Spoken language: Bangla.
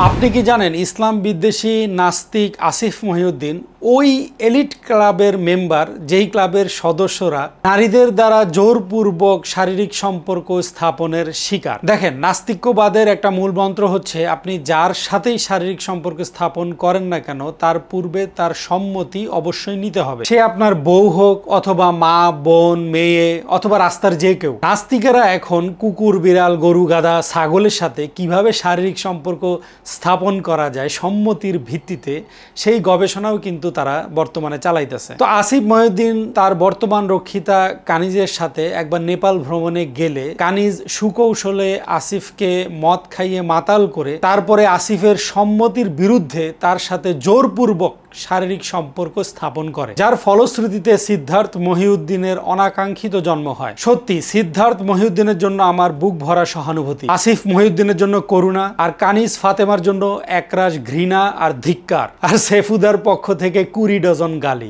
আপনি কি জানেন ইসলাম বিদ্বেষী নাস্তিক আসিফ মহিউদ্দিন ওই এলিট ক্লাবের মেম্বার যেই ক্লাবের সদস্যরা নারীদের দ্বারা জোরপূর্বক শারীরিক সম্পর্ক স্থাপনের শিকার। দেখেন, নাস্তিক্যবাদের একটা মূল মন্ত্র হচ্ছে আপনি যার সাথেই শারীরিক সম্পর্ক স্থাপন করেন না কেন তার পূর্বে তার সম্মতি অবশ্যই নিতে হবে। সে আপনার বউ হোক অথবা মা, বোন, মেয়ে অথবা রাস্তার যে কেউ। নাস্তিকেরা এখন কুকুর, বিড়াল, গরু, গাধা, ছাগলের সাথে কিভাবে শারীরিক সম্পর্ক স্থাপন করা যায় সম্মতির ভিত্তিতে সেই গবেষণাও কিন্তু তারা বর্তমানে চালাইতেছে। তো আসিফ মহিউদ্দিন তার বর্তমান রক্ষিতা কানিজের সাথে একবার নেপাল ভ্রমণে গেলে কানিজ সুকৌশলে আসিফকে মদ খাইয়ে মাতাল করে তারপরে আসিফের সম্মতির বিরুদ্ধে তার সাথে জোরপূর্বক শারীরিক সম্পর্ক স্থাপন করে, যার ফলশ্রুতিতে সিদ্ধার্থ মহিউদ্দিনের অনাকাঙ্ক্ষিত জন্ম হয়। সত্যি সিদ্ধার্থ মহিউদ্দিনের জন্য আমার বুক ভরা সহানুভূতি, আসিফ মহিউদ্দিনের জন্য করুণা, আর কানিজ ফাতেমার জন্য একরাশ ঘৃণা আর ধিক্কার, আর সেফুদার পক্ষ থেকে 20 ডজন গালি।